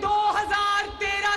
2013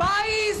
22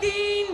3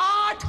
8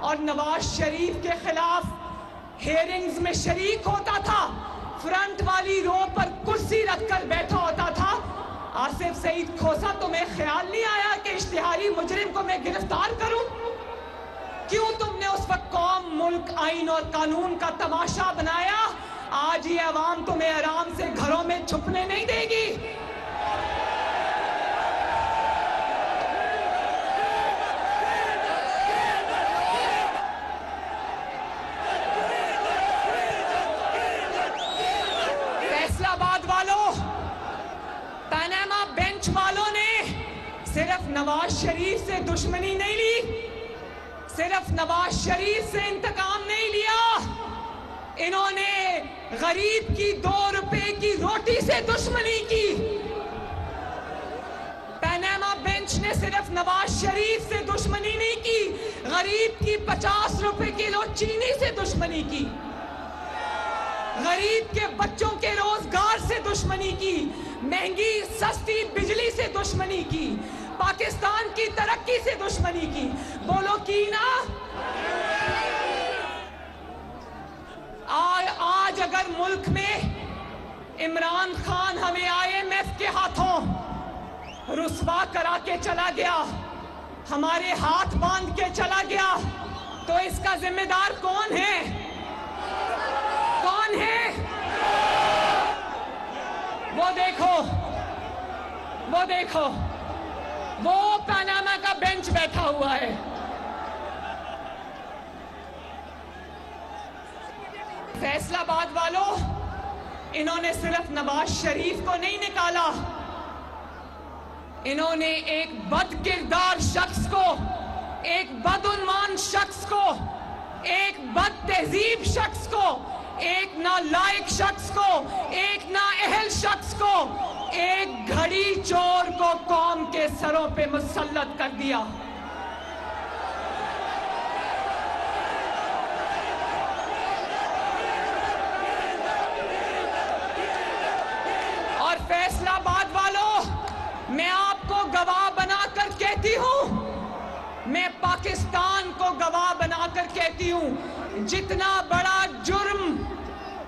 اور نواز شریف کے خلاف ہیئرنگز میں شریک ہوتا تھا، فرنٹ والی رو پر کرسی رکھ کر بیٹھا ہوتا تھا، آصف سعید کھوسا تمہیں خیال نہیں آیا کہ اشتہاری مجرم کو میں گرفتار کروں؟ کیوں تم نے اس وقت قوم، ملک، آئین اور قانون کا تماشا بنایا؟ آج یہ عوام تمہیں آرام سے گھروں میں چھپنے نہیں دے گی۔ فیصل آباد والوں، پاناما بینچ والوں نے صرف نواز شریف سے دشمنی نہیں لی، صرف نواز شریف سے انتقام نہیں لیا، انہوں نے غریب کی 2 روپے کی روٹی سے دشمنی کی۔ پاناما بینچ نے صرف نواز شریف سے دشمنی نہیں کی، غریب کی 50 روپے کلو چینی سے دشمنی کی، غریب کے بچوں کے روزگار سے دشمنی کی، مہنگی سستی بجلی سے دشمنی کی، پاکستان کی ترقی سے دشمنی کی۔ بولو کی نا؟ آج اگر ملک میں عمران خان ہمیں IMF کے ہاتھوں رسوا کرا کے چلا گیا، ہمارے ہاتھ باندھ کے چلا گیا، تو اس کا ذمہ دار کون ہے؟ کون ہے؟ وہ دیکھو، وہ دیکھو، وہ پاناما کا بینچ بیٹھا ہوا ہے۔ فیصل آباد والوں، انہوں نے صرف نواز شریف کو نہیں نکالا، انہوں نے ایک بد کردار شخص کو، ایک بدعنوان شخص کو، ایک بد تہذیب شخص کو، ایک نالائق شخص کو، ایک نااہل شخص کو، ایک گھڑی چور کو قوم کے سروں پہ مسلط کر دیا۔ اور فیصل آباد والوں، میں آپ کو گواہ بنا کر کہتی ہوں، میں پاکستان کو گواہ بنا کر کہتی ہوں، جتنا بڑا جرم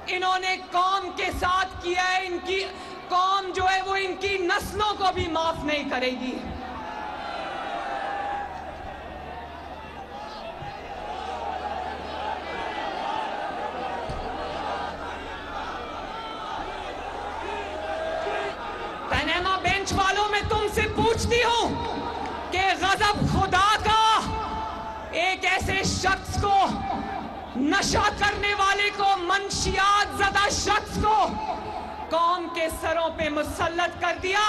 انہوں نے قوم کے ساتھ کیا ہے، ان کی قوم جو ہے وہ ان کی نسلوں کو بھی معاف نہیں کرے گی۔ پاناما بینچ والوں، میں تم سے پوچھتی ہوں کہ غضب خدا کا ایک ایسے شخص کو، نشہ کرنے والے کو، منشیات زدہ شخص کو قوم کے سروں پہ مسلط کر دیا،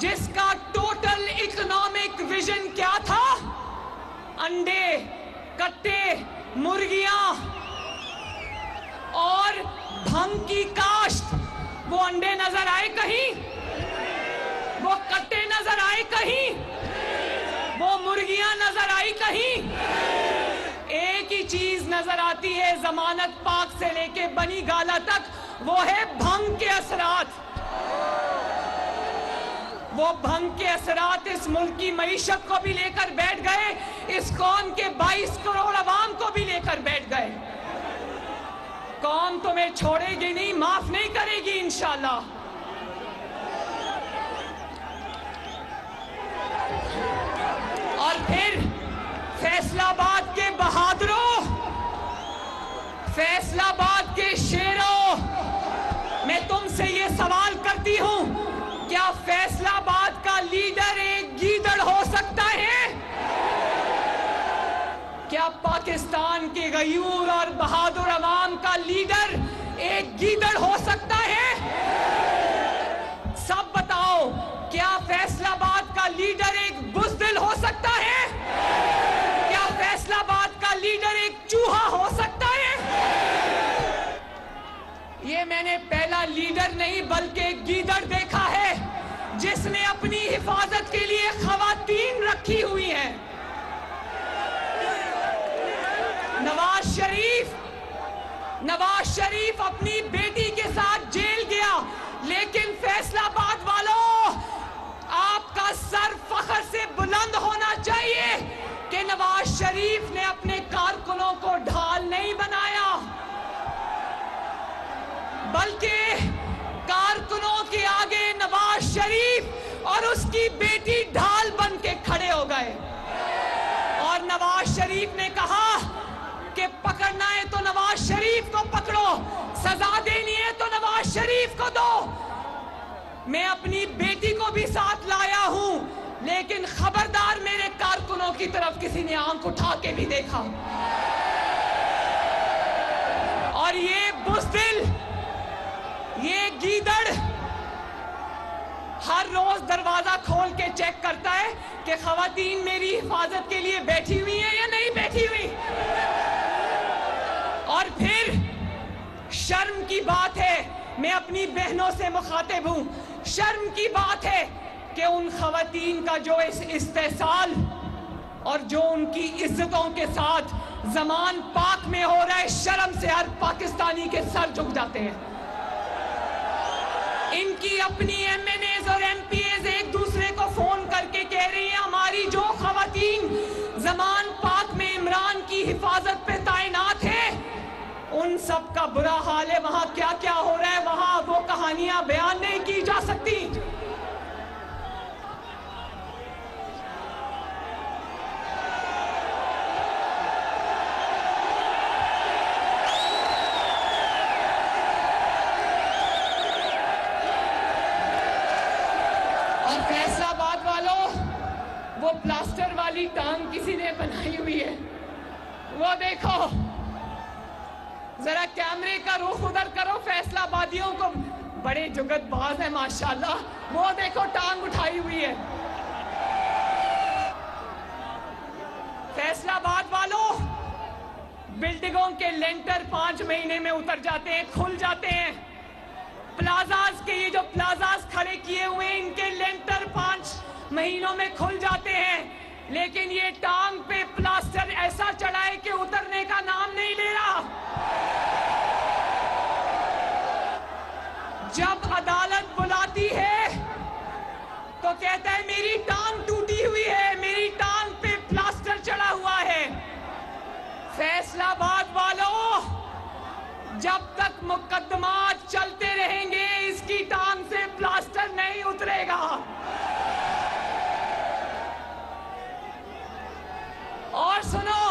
جس کا ٹوٹل اکنامک ویژن کیا تھا؟ انڈے، کٹے، مرغیاں اور بھنگ کی کاشت۔ وہ انڈے نظر آئے کہیں؟ وہ کٹے نظر آئے کہیں؟ وہ مرغیاں نظر آئی کہیں؟ ایک ہی چیز نظر آتی ہے ضمانت پاک سے لے کے بنی گالا تک، وہ ہے بھنگ کے اثرات۔ وہ بھنگ کے اثرات اس ملک کی معیشت کو بھی لے کر بیٹھ گئے، اس قوم کے 22 کروڑ عوام کو بھی لے کر بیٹھ گئے۔ قوم تمہیں چھوڑے گی نہیں، معاف نہیں کرے گی انشاءاللہ۔ اور پھر فیصل آباد کے بہادروں، فیصل آباد کے شیروں، میں تم سے یہ سوال کرتی ہوں، کیا فیصل آباد کا لیڈر ایک گیدڑ ہو سکتا ہے؟ کیا پاکستان کے غیور اور بہادر عوام کا لیڈر ایک گیدڑ ہو سکتا ہے؟ سب بتاؤ، کیا فیصل آباد کا لیڈر ایک بزدل ہو سکتا ہے؟ کیا فیصل آباد کا لیڈر ایک چوہا ہو سکتا ہے؟ یہ میں نے پہلا لیڈر نہیں بلکہ گیدڑ دیکھا ہے جس نے اپنی حفاظت کے لیے خواتین رکھی ہوئی ہیں۔ نواز شریف اپنی بیٹی کے ساتھ جیل گیا، لیکن فیصل آباد والوں، آپ کا سر فخر سے بلند ہونا چاہیے کہ نواز شریف نے اپنے کارکنوں کو ڈھال نہیں بنایا، بلکہ کارکنوں کے آگے نواز شریف اور اس کی بیٹی ڈھال بن کے کھڑے ہو گئے، اور نواز شریف نے کہا کہ پکڑنا ہے تو نواز شریف کو پکڑو، سزا دینی ہے تو نواز شریف کو دو۔ میں اپنی بیٹی کو بھی ساتھ لایا ہوں، لیکن خبردار میرے کارکنوں کی طرف کسی نے آنکھ اٹھا کے بھی دیکھا۔ اور یہ بزدل، یہ گیدڑ ہر روز دروازہ کھول کے چیک کرتا ہے کہ خواتین میری حفاظت کے لیے بیٹھی ہوئی ہیں یا نہیں بیٹھی ہوئی۔ اور پھر شرم کی بات ہے، میں اپنی بہنوں سے مخاطب ہوں، شرم کی بات ہے کہ ان خواتین کا جو استحصال اور جو ان کی عزتوں کے ساتھ زمان پاک میں ہو رہا ہے، شرم سے ہر پاکستانی کے سر جھک جاتے ہیں۔ ان کی اپنی ایم این ایز اور ایم پی ایز ایک دوسرے کو فون کر کے کہہ رہی ہیں ہماری جو خواتین زمان پاک میں عمران کی حفاظت پہ تعینات ہیں، ان سب کا برا حال ہے، وہاں کیا کیا ہو رہا ہے وہاں وہ کہانیاں بیان نہیں کی جا سکتی۔ اور فیصلہ آباد والوں، وہ پلاسٹر والی ٹانگ کسی نے بنائی ہوئی ہے، وہ دیکھو، ذرا کیمرے کا رخ ادھر کرو، فیصلہ آبادیوں کو بڑے جگت باز ہیں ماشاءاللہ، وہ دیکھو ٹانگ اٹھائی ہوئی ہے۔ فیصلہ آباد والوں، بلڈنگوں کے لینٹر 5 مہینے میں اتر جاتے ہیں، کھل جاتے ہیں۔ پلازاز کے یہ جو پلازاز کھڑے کیے ہوئے ہیں، ان کے لینٹر 5 مہینوں میں کھل جاتے ہیں، لیکن یہ ٹانگ پہ پلاسٹر ایسا چڑھا ہے کہ اترنے کا نام نہیں لے رہا۔ جب عدالت بلاتی ہے تو کہتا ہے میری ٹانگ ٹوٹی ہوئی ہے، میری ٹانگ پہ پلاسٹر چڑھا ہوا ہے۔ فیصلہ آباد والوں، جب تک مقدمات چلتے رہیں گے اس کی ٹانگ سے پلاسٹر نہیں اترے گا۔ اور سنو،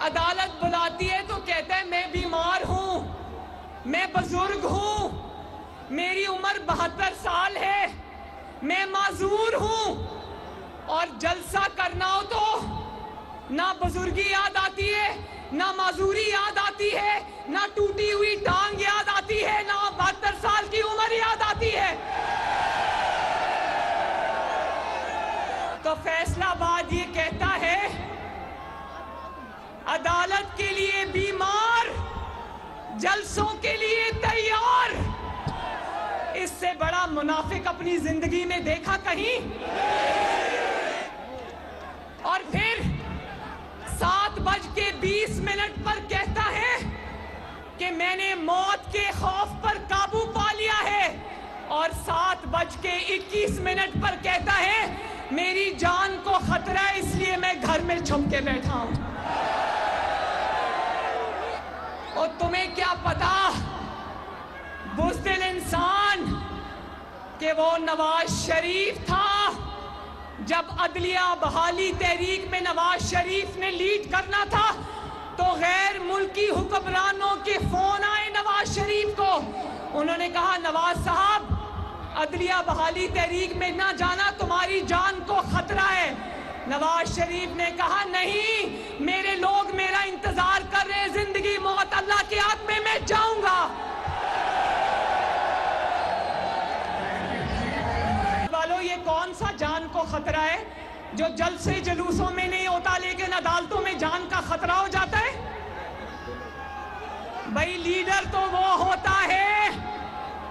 عدالت بلاتی ہے تو کہتا ہے میں بیمار ہوں، میں بزرگ ہوں، میری عمر 72 سال ہے، میں معذور ہوں، اور جلسہ کرنا ہو تو نہ بزرگی یاد آتی ہے، نہ معذوری یاد آتی ہے، نہ ٹوٹی ہوئی ٹانگ یاد آتی ہے، نہ 72 سال کی عمر یاد آتی ہے۔ تو فیصلہ آباد یہ کہتا ہے عدالت کے لیے بیمار، جلسوں کے لیے تیار۔ اس سے بڑا منافق اپنی زندگی میں دیکھا کہیں؟ اور پھر 7:20 پر کہتا ہے کہ میں نے موت کے خوف پر قابو پا لیا ہے، اور 7:21 پر کہتا ہے میری جان کو خطرہ ہے اس لیے میں گھر میں چھپ کے بیٹھا ہوں۔ اور تمہیں کیا پتا بزدل انسان کہ وہ نواز شریف تھا؟ جب عدلیہ بحالی تحریک میں نواز شریف نے لیڈ کرنا تھا تو غیر ملکی حکمرانوں کے فون آئے نواز شریف کو، انہوں نے کہا نواز صاحب عدلیہ بحالی تحریک میں نہ جانا، تمہاری جان کو خطرہ ہے۔ نواز شریف نے کہا نہیں، میرے لوگ میرا انتظار کر رہے ہیں، زندگی موت اللہ کے ہاتھ میں جاؤں گا۔ والو، یہ کون سا جان کو خطرہ ہے جو جلسے جلوسوں میں نہیں ہوتا لیکن عدالتوں میں جان کا خطرہ ہو جاتا ہے؟ بھائی لیڈر تو وہ ہوتا ہے،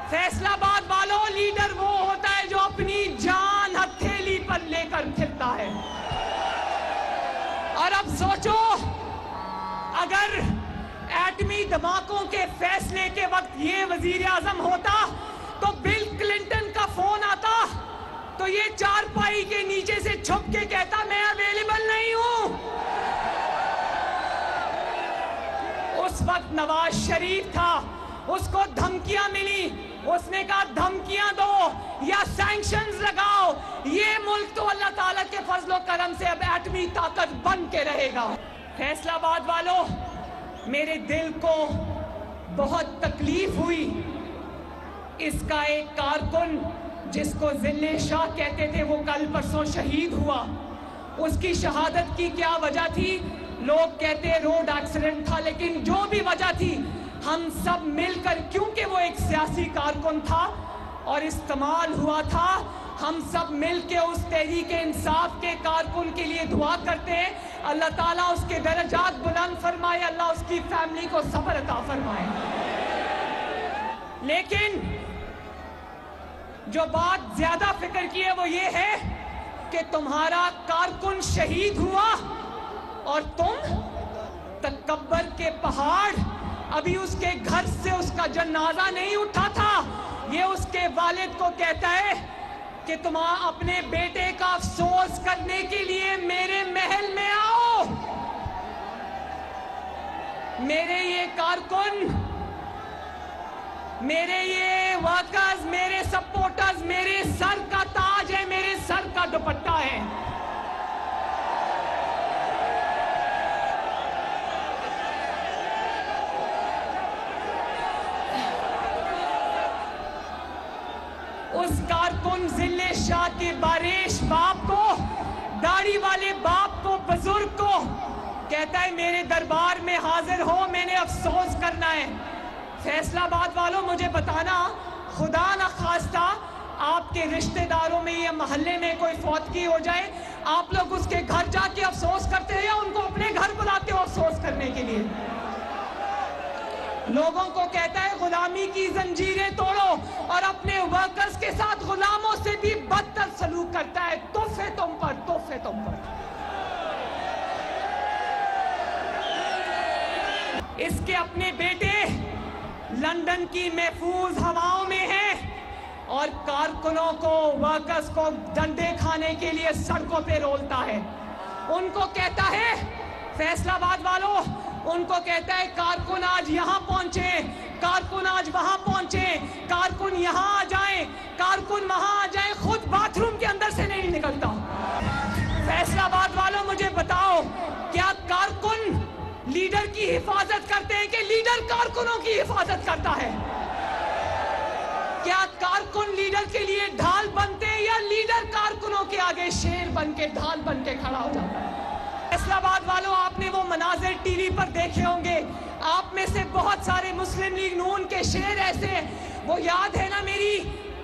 فیصلہ آباد والوں، لیڈر وہ ہوتا ہے جو اپنی جان ہتھیلی پر لے کر پھرتا ہے۔ اور اب سوچو، اگر ایٹمی دھماکوں کے فیصلے کے وقت یہ وزیر اعظم ہوتا تو بل کلنٹن کا فون آتا تو یہ چارپائی کے نیچے سے چھپ کے کہتا میں اویلیبل نہیں ہوں۔ اس وقت نواز شریف تھا، اس کو دھمکیاں ملی، اس نے کہا دھمکیاں دو یا سینکشنز لگاؤ، یہ ملک تو اللہ تعالیٰ کے فضل و کرم سے اب ایٹمی طاقت بن کے رہے گا۔ فیصل آباد والوں، میرے دل کو بہت تکلیف ہوئی۔ اس کا ایک کارکن جس کو ذلِ شاہ کہتے تھے وہ کل پرسوں شہید ہوا۔ اس کی شہادت کی کیا وجہ تھی؟ لوگ کہتے روڈ ایکسیڈنٹ تھا، لیکن جو بھی وجہ تھی ہم سب مل کر، کیونکہ وہ ایک سیاسی کارکن تھا اور استعمال ہوا تھا، ہم سب مل کے اس تحریک انصاف کے کارکن کے لیے دعا کرتے ہیں اللہ تعالیٰ اس کے درجات بلند فرمائے، اللہ اس کی فیملی کو صبر عطا فرمائے۔ لیکن جو بات زیادہ فکر کی ہے وہ یہ ہے کہ تمہارا کارکن شہید ہوا اور تم تکبر کے پہاڑ، ابھی اس کے گھر سے اس کا جنازہ نہیں اٹھا تھا، یہ اس کے والد کو کہتا ہے کہ تم اپنے بیٹے کا افسوس کرنے کے لیے میرے محل میں آؤ۔ میرے یہ کارکن، میرے یہ ورکرز، میرے سپورٹرز میرے سر کا تاج ہے، میرے سر کا دوپٹہ ہے۔ اس کارکن ذلِ شاہ کے باریش باپ کو، داڑھی والے باپ کو، بزرگ کو کہتا ہے میرے دربار میں حاضر ہو، میں نے افسوس کرنا ہے۔ فیصل آباد والوں، مجھے بتانا، خدا نہ خواستہ آپ کے رشتہ داروں میں یا محلے میں کوئی فوتگی ہو جائے، آپ لوگ اس کے گھر جا کے افسوس کرتے ہیں یا ان کو اپنے گھر بلاتے ہو افسوس کرنے کے لیے؟ لوگوں کو کہتا ہے غلامی کی زنجیریں توڑو اور اپنے ورکرز کے ساتھ غلاموں سے بھی بدتر سلوک کرتا ہے۔ تحفے تم پر، تحفے تم پر۔ اس کے اپنے بیٹے لندن کی محفوظ ہواؤں میں ہیں اور کارکنوں کو، ورکرز کو ڈنڈے کھانے کے لیے سڑکوں پہ رولتا ہے۔ ان کو کہتا ہے، فیصل آباد والوں، ان کو کہتا ہے کارکن آج یہاں پہنچے، کارکن آج وہاں پہنچے، کارکن یہاں آ جائیں، کارکن وہاں آ جائیں، خود باتھ روم کے اندر سے نہیں نکلتا۔ فیصل آباد والوں، مجھے بتاؤ، کیا کارکن لیڈر کی حفاظت کرتے ہیں کہ لیڈر کارکنوں کی حفاظت کرتا ہے؟ کیا کارکن لیڈر کے لیے ڈھال بنتے ہیں یا لیڈر کارکنوں کے آگے شیر بن کے، ڈھال بن کے کھڑا ہو جاتا ہے؟ فیصل آباد والوں، آپ نے وہ مناظر ٹی وی پر دیکھے ہوں گے، آپ میں سے بہت سارے مسلم لیگ نون کے شیر ایسے ہیں، وہ یاد ہے نا میری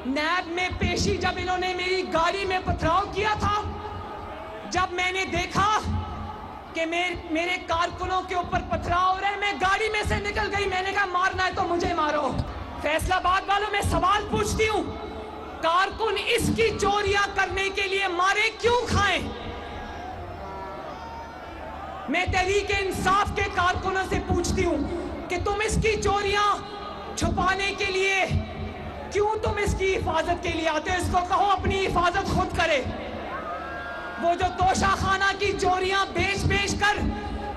نیب میں پیشی جب انہوں نے میری گاڑی میں پتھراؤ کیا تھا، جب میں نے دیکھا کہ میرے کارکنوں کے اوپر پتھراؤ ہو رہے ہیں، میں گاڑی میں سے نکل گئی، میں نے کہا مارنا ہے تو مجھے مارو۔ فیصل آباد والوں، میں سوال پوچھتی ہوں، کارکن اس کی چوریاں کرنے کے لیے مارے کیوں کھائیں؟ میں تحریک انصاف کے کارکنوں سے پوچھتی ہوں کہ تم اس کی چوریاں چھپانے کے لیے کیوں تم اس کی حفاظت کے لیے آتے ہو؟ اس کو کہو اپنی حفاظت خود کرے۔ وہ جو توشہ خانہ کی چوریاں بیچ کر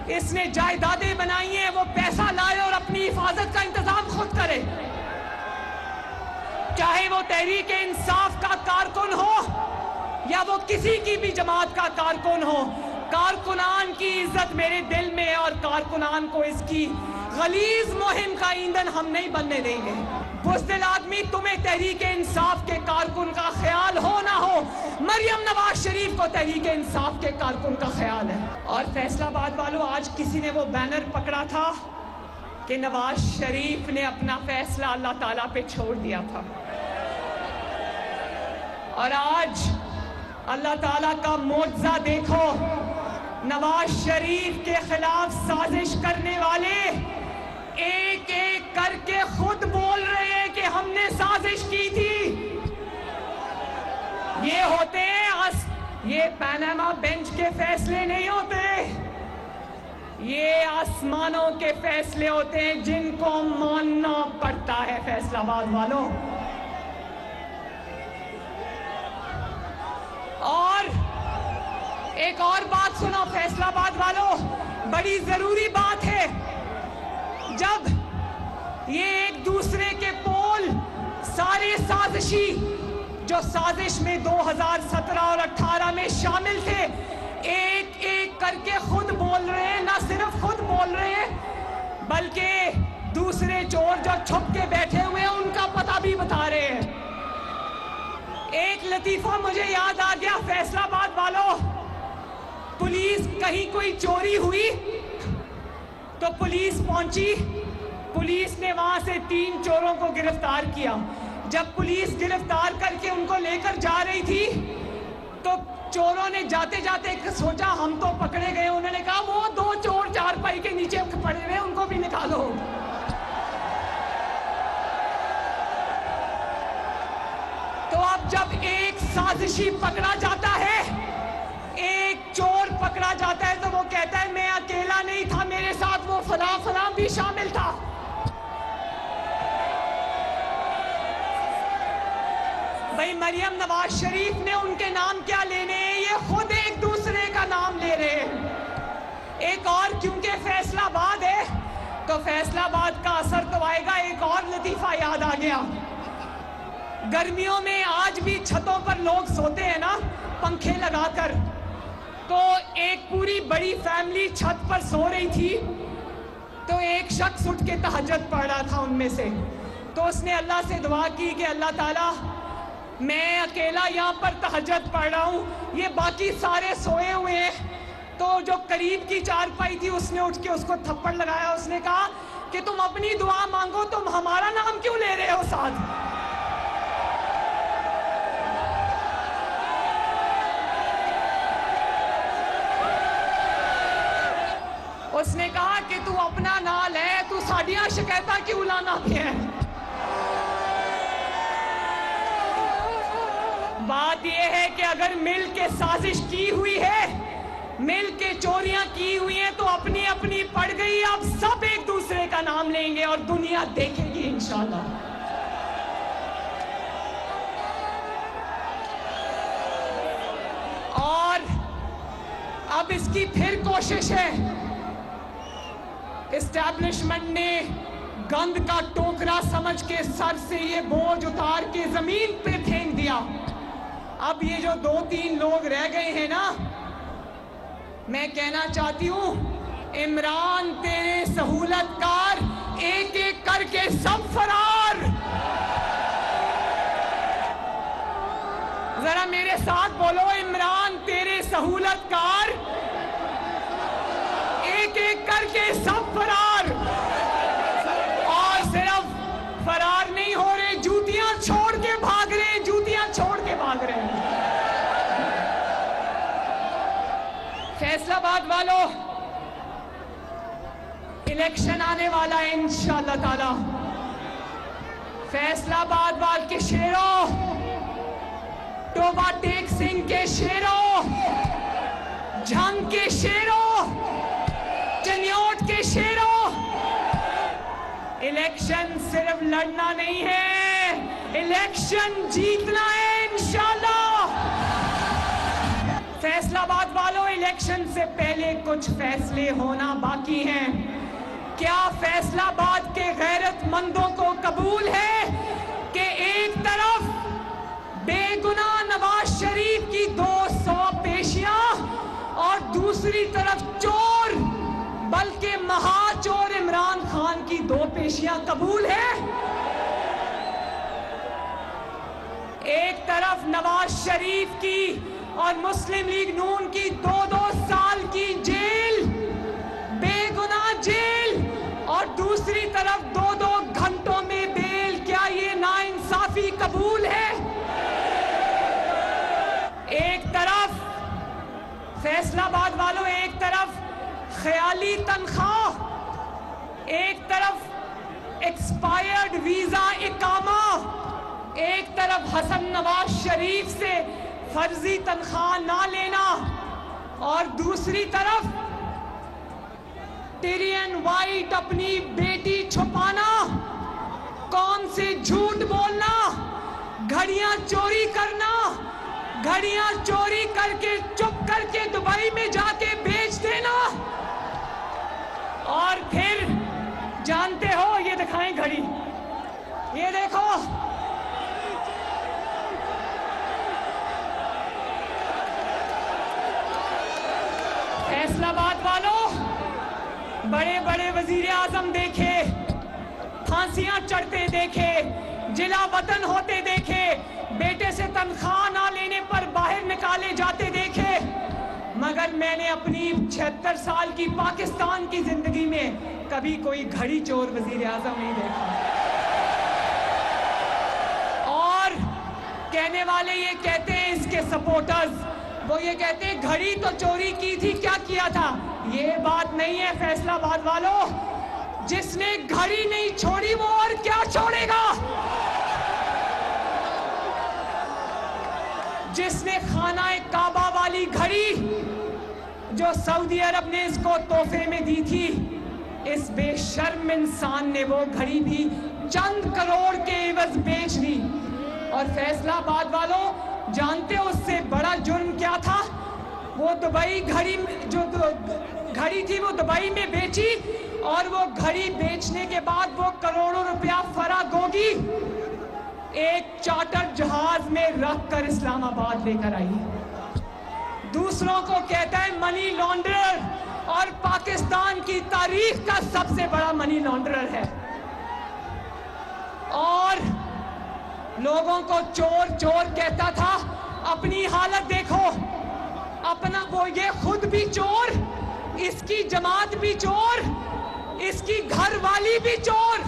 اس نے جائیدادیں بنائی ہیں، وہ پیسہ لائے اور اپنی حفاظت کا انتظام خود کرے۔ چاہے وہ تحریک انصاف کا کارکن ہو یا وہ کسی کی بھی جماعت کا کارکن ہو، کارکنان کی عزت میرے دل میں ہے اور کارکنان کو اس کی غلیظ مہم کا ایندھن ہم نہیں بننے دیں گے۔ بزدل آدمی، تمہیں تحریک انصاف کے کارکن کا خیال ہو نہ ہو، مریم نواز شریف کو تحریک انصاف کے کارکن کا خیال ہے۔ اور فیصل آباد والوں، آج کسی نے وہ بینر پکڑا تھا کہ نواز شریف نے اپنا فیصلہ اللہ تعالیٰ پہ چھوڑ دیا تھا، اور آج اللہ تعالیٰ کا معجزہ دیکھو، نواز شریف کے خلاف سازش کرنے والے ایک ایک کر کے خود بول رہے ہیں کہ ہم نے سازش کی تھی۔ یہ ہوتے ہیں، یہ پاناما بینچ کے فیصلے نہیں ہوتے، یہ آسمانوں کے فیصلے ہوتے ہیں جن کو ماننا پڑتا ہے۔ فیصل آباد والوں، اور ایک اور بات سنو فیصلہ آباد والوں، بڑی ضروری بات ہے، جب یہ ایک دوسرے کے پول سارے سازشی جو سازش میں 2017 اور 18 میں شامل تھے ایک ایک کر کے خود بول رہے ہیں، نہ صرف خود بول رہے ہیں بلکہ دوسرے چور جو چھپ کے بیٹھے ہوئے ہیں ان کا پتہ بھی بتا رہے ہیں۔ ایک لطیفہ مجھے یاد آ گیا فیصلہ آباد والوں، پولیس کہیں کوئی چوری ہوئی تو پولیس پہنچی، پولیس نے وہاں سے 3 چوروں کو گرفتار کیا۔ جب پولیس گرفتار کر کے ان کو لے کر جا رہی تھی تو چوروں نے جاتے جاتے سوچا ہم تو پکڑے گئے، انہوں نے کہا وہ 2 چور چارپائی کے نیچے پڑے ہوئے ان کو بھی نکالو۔ تو اب جب ایک سازشی پکڑا جاتا ہے، ایک چور پکڑا جاتا ہے تو وہ کہتا ہے میں اکیلا نہیں تھا، میرے ساتھ وہ فلاں فلاں بھی شامل تھا۔ بھائی مریم نواز شریف نے ان کے نام کیا لینے ہیں، یہ خود ایک دوسرے کا نام لے رہے ہیں۔ ایک اور کیونکہ فیصلہ آباد ہے تو فیصلہ آباد کا اثر تو آئے گا۔ ایک اور لطیفہ یاد آ گیا، گرمیوں میں آج بھی چھتوں پر لوگ سوتے ہیں نا پنکھے لگا کر، تو ایک پوری بڑی فیملی چھت پر سو رہی تھی تو ایک شخص اٹھ کے تہجد پڑھ رہا تھا ان میں سے، تو اس نے اللہ سے دعا کی کہ اللہ تعالیٰ میں اکیلا یہاں پر تہجد پڑھ رہا ہوں، یہ باقی سارے سوئے ہوئے ہیں۔ تو جو قریب کی چارپائی تھی اس نے اٹھ کے اس کو تھپڑ لگایا، اس نے کہا کہ تم اپنی دعا مانگو، تم ہمارا نام کیوں لے رہے ہو ساتھ؟ اس نے کہا کہ تو اپنا نام لے، تو ساڈیاں شکایتاں کیوں لانا پیا؟ بات یہ ہے کہ اگر مل کے سازش کی ہوئی ہے، مل کے چوریاں کی ہوئی ہیں تو اپنی اپنی پڑ گئی، اب سب ایک دوسرے کا نام لیں گے اور دنیا دیکھے گی انشاءاللہ۔ اور اب اس کی پھر کوشش ہے، اسٹیبلشمنٹ نے گند کا ٹوکرا سمجھ کے سر سے یہ بوجھ اتار کے زمین پہ پھینک دیا۔ اب یہ جو 2-3 لوگ رہ گئے ہیں نا، میں کہنا چاہتی ہوں عمران تیرے سہولت کار ایک ایک کر کے سب فرار۔ ذرا میرے ساتھ بولو، عمران تیرے سہولت کار ایک ایک کر کے سب فرار۔ اور صرف فرار نہیں ہو رہے، جوتیاں چھوڑ کے بھاگ رہے ہیں، جوتیاں چھوڑ کے بھاگ رہے ہیں۔ فیصلہ آباد والوں، الیکشن آنے والا ہے انشاءاللہ تعالی۔ فیصلہ آباد وال کے شیروں، ٹوبہ ٹیک سنگھ کے شیروں، جھنگ کے شیروں، چنیوٹ کے شیروں، الیکشن صرف لڑنا نہیں ہے، الیکشن جیتنا ہے انشاءاللہ۔ فیصلہ آباد والوں، الیکشن سے پہلے کچھ فیصلے ہونا باقی ہیں۔ کیا فیصلہ آباد کے غیرت مندوں کو قبول ہے کہ ایک طرف بے گناہ نواز شریف کی 200 پیشیاں اور دوسری طرف چور بلکہ مہا چور عمران خان کی 2 پیشیاں قبول ہے؟ ایک طرف نواز شریف کی اور مسلم لیگ نون کی 2-2 سال کی جیل، بے گناہ جیل، اور دوسری طرف 2-2 گھنٹوں میں بیل، کیا یہ ناانصافی قبول ہے؟ ایک طرف فیصلہ آباد والوں، ایک طرف خیالی تنخواہ، ایک طرف ایکسپائرڈ ویزا اقامہ، ایک طرف حسن نواز شریف سے فرضی تنخواہ نہ لینا، اور دوسری طرف ٹیرین وائٹ اپنی بیٹی چھپانا، کون سے جھوٹ بولنا، گھڑیاں چوری کرنا، گھڑیاں چوری کر کے چپ کر کے دبئی میں جا کے بیچ دینا، اور پھر جانتے ہو، یہ دکھائیں گھڑی، یہ دیکھو، فیصل آباد والوں، بڑے بڑے وزیر اعظم دیکھے، پھانسیاں چڑھتے دیکھے، جلا وطن ہوتے دیکھے، بیٹے سے تنخواہ نہ لینے پر باہر نکالے جاتے دیکھے، مگر میں نے اپنی 76 سال کی پاکستان کی زندگی میں کبھی کوئی گھڑی چور وزیر اعظم نہیں دیکھا۔ اور کہنے والے یہ کہتے ہیں، اس کے سپورٹرز وہ یہ کہتے ہیں گھڑی تو چوری کی تھی، کیا کیا تھا؟ یہ بات نہیں ہے فیصل آباد والوں، جس نے گھڑی نہیں چھوڑی وہ اور کیا چھوڑے گا؟ جس نے خانہ کعبہ والی گھڑی جو سعودی عرب نے اس کو تحفے میں دی تھی، اس بے شرم انسان نے وہ گھڑی بھی چند کروڑ کے عوض بیچ دی۔ اور فیصل آباد والوں جانتے ہو اس سے بڑا جرم کیا تھا؟ وہ دبئی گھڑی جو گھڑی تھی وہ دبئی میں بیچی، اور وہ گھڑی بیچنے کے بعد وہ کروڑوں روپیہ فراگوگی ایک چارٹر جہاز میں رکھ کر اسلام آباد لے کر آئی۔ دوسروں کو کہتا ہے منی لانڈرر، اور پاکستان کی تاریخ کا سب سے بڑا منی لانڈرر ہے۔ اور لوگوں کو چور چور کہتا تھا، اپنی حالت دیکھو، اپنا وہ یہ خود بھی چور، اس کی جماعت بھی چور، اس کی گھر والی بھی چور،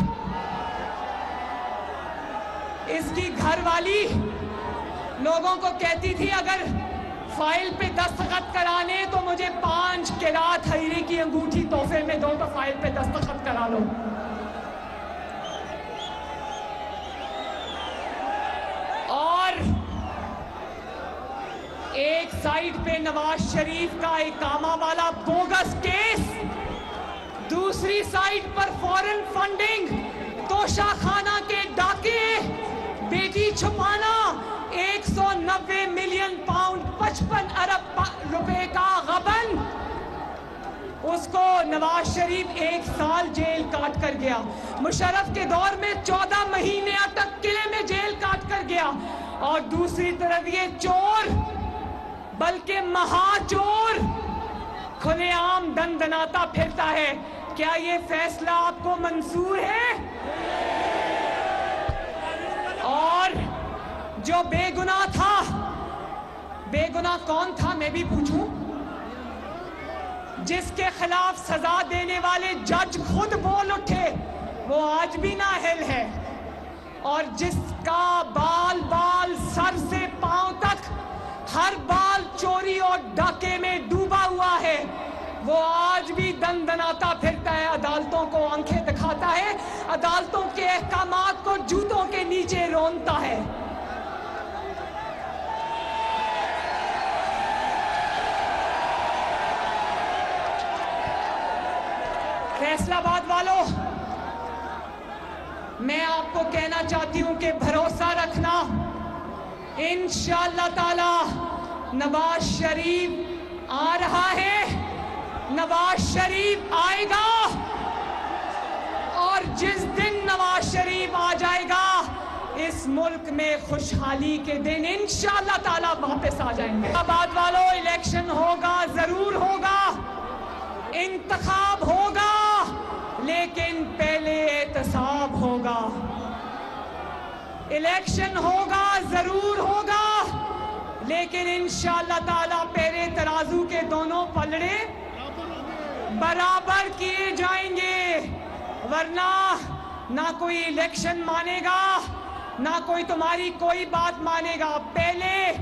اس کی گھر والی لوگوں کو کہتی تھی اگر فائل پہ دستخط کرانے تو مجھے 5 قرات حریری کی انگوٹھی تحفے میں دو تو فائل پہ دستخط کرا لو۔ اور ایک سائٹ پہ نواز شریف کا اقامہ والا بوگس کیس، دوسری سائٹ پر فورن فنڈنگ، توشہ خانہ کے ڈاکے، بیٹی چھپانا، 190 ملین پاؤنڈ 55 ارب روپے کا غبن، اس کو نواز شریف 1 سال جیل کاٹ کر گیا۔ مشرف کے دور میں 14 مہینے تک قلعے میں جیل کاٹ کر گیا۔ اور دوسری طرف یہ چور، بلکہ مہا چور، کھلے عام دندناتا پھرتا ہے۔ کیا یہ فیصلہ آپ کو منظور ہے؟ اور جو بے گناہ تھا، بے گناہ کون تھا میں بھی پوچھوں؟ جس کے خلاف سزا دینے والے جج خود بول اٹھے، وہ آج بھی نااہل ہے، اور جس کا بال بال سر سے پاؤں تک ہر بال چوری اور ڈاکے میں ڈوبا ہوا ہے، وہ آج بھی دندناتا پھرتا ہے، عدالتوں کو آنکھیں دکھاتا ہے، عدالتوں کے احکامات کو جوتوں کے نیچے رونتا ہے۔ فیصل آباد والوں، میں آپ کو کہنا چاہتی ہوں کہ بھروسہ رکھنا، انشاءاللہ تعالی نواز شریف آ رہا ہے، نواز شریف آئے گا، اور جس دن نواز شریف آ جائے گا اس ملک میں خوشحالی کے دن انشاءاللہ تعالی واپس آ جائیں گے۔ آباد والوں، الیکشن ہوگا، ضرور ہوگا، انتخاب ہوگا، لیکن پہلے احتساب ہوگا۔ الیکشن ہوگا، ضرور ہوگا، لیکن انشاءاللہ تعالی پہلے ترازو کے دونوں پلڑے برابر کیے جائیں گے، ورنہ نہ کوئی الیکشن مانے گا، نہ کوئی تمہاری کوئی بات مانے گا۔ پہلے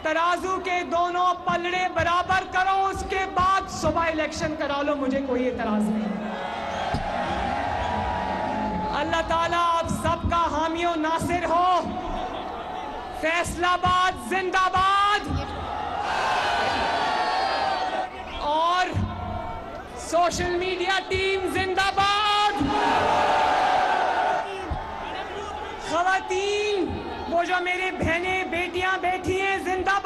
ترازو کے دونوں پلڑے برابر کرو، اس کے بعد صبح الیکشن کرا لو، مجھے کوئی اعتراض نہیں۔ اللہ تعالیٰ آپ سب کا حامی و ناصر ہو۔ فیصل آباد زندہ باد، اور سوشل میڈیا ٹیم زندہ باد۔ خواتین، وہ جو میرے بہنیں بیٹیاں بیٹھی ہیں، زندہ باد۔